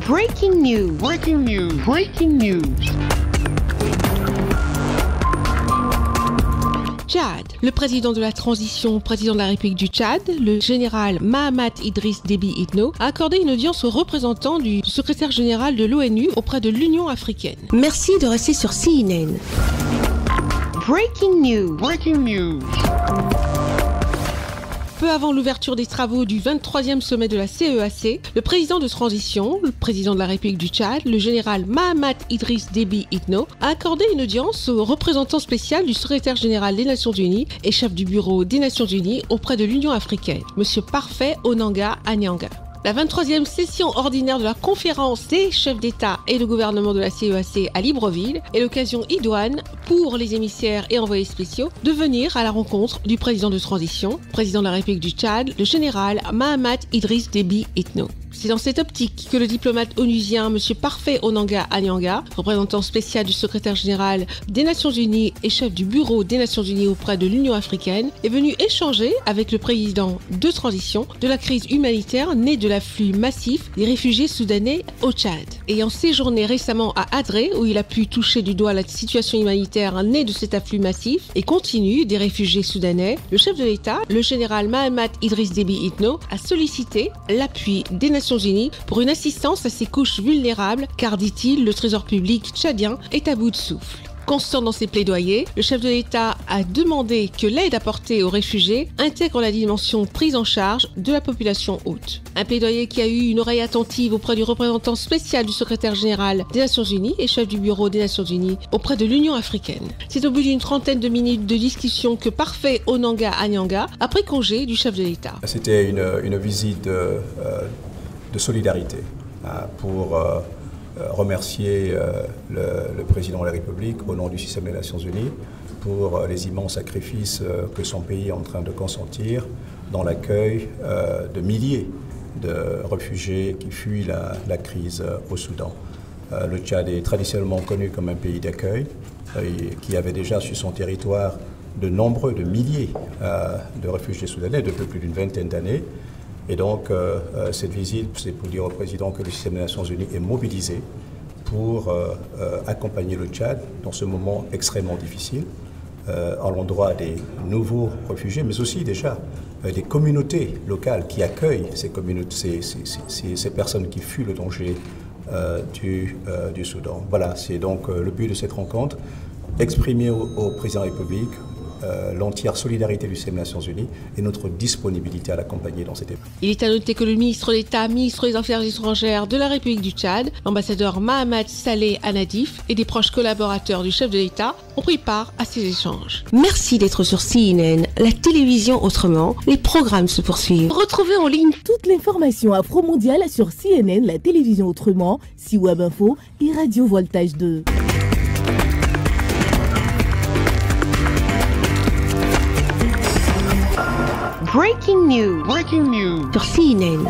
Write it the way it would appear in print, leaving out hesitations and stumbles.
Breaking news. Breaking news. Breaking news. Tchad. Le président de la transition, président de la République du Tchad, le général Mahamat Idriss Déby Itno, a accordé une audience aux représentants du secrétaire général de l'ONU auprès de l'Union africaine. Merci de rester sur CNN. Breaking news. Breaking news. Peu avant l'ouverture des travaux du 23e sommet de la CEAC, le président de transition, le président de la République du Tchad, le général Mahamat Idriss Déby Itno, a accordé une audience au représentant spécial du secrétaire général des Nations Unies et chef du bureau des Nations Unies auprès de l'Union africaine, M. Parfait Onanga Anyanga. La 23e session ordinaire de la conférence des chefs d'État et de gouvernement de la CEAC à Libreville est l'occasion idoine pour les émissaires et envoyés spéciaux de venir à la rencontre du président de transition, président de la République du Tchad, le général Mahamat Idriss Déby Itno. C'est dans cette optique que le diplomate onusien M. Parfait Onanga Anyanga, représentant spécial du secrétaire général des Nations Unies et chef du bureau des Nations Unies auprès de l'Union africaine, est venu échanger avec le président de transition de la crise humanitaire née de l'afflux massif des réfugiés soudanais au Tchad. Ayant séjourné récemment à Adré, où il a pu toucher du doigt la situation humanitaire née de cet afflux massif et continu des réfugiés soudanais, le chef de l'État, le général Mahamat Idriss Déby Itno, a sollicité l'appui des Nations Unies pour une assistance à ces couches vulnérables, car, dit-il, le trésor public tchadien est à bout de souffle. Constant dans ses plaidoyers, le chef de l'État a demandé que l'aide apportée aux réfugiés intègre la dimension prise en charge de la population hôte. Un plaidoyer qui a eu une oreille attentive auprès du représentant spécial du secrétaire général des Nations Unies et chef du bureau des Nations Unies auprès de l'Union africaine. C'est au bout d'une trentaine de minutes de discussion que Parfait Onanga Anyanga a pris congé du chef de l'État. C'était une visite de solidarité pour remercier le président de la République au nom du système des Nations Unies pour les immenses sacrifices que son pays est en train de consentir dans l'accueil de milliers de réfugiés qui fuient la crise au Soudan. Le Tchad est traditionnellement connu comme un pays d'accueil qui avait déjà sur son territoire de milliers de réfugiés soudanais depuis plus d'une vingtaine d'années. Et donc, cette visite, c'est pour dire au président que le système des Nations Unies est mobilisé pour accompagner le Tchad dans ce moment extrêmement difficile, à l'endroit des nouveaux réfugiés, mais aussi déjà des communautés locales qui accueillent ces personnes qui fuient le danger du Soudan. Voilà, c'est donc le but de cette rencontre, exprimer au président de la République l'entière solidarité du système des Nations Unies et notre disponibilité à l'accompagner dans cette épreuve. Il est à noter que le ministre d'État, ministre des Affaires étrangères de la République du Tchad, l'ambassadeur Mahamat Saleh Anadif et des proches collaborateurs du chef de l'État ont pris part à ces échanges. Merci d'être sur CNN, la télévision autrement. Les programmes se poursuivent. Retrouvez en ligne toute l'information afro-mondiale sur CNN, la télévision autrement, C-Web Info et Radio Voltage 2. Breaking news. Breaking news. Sur CNN.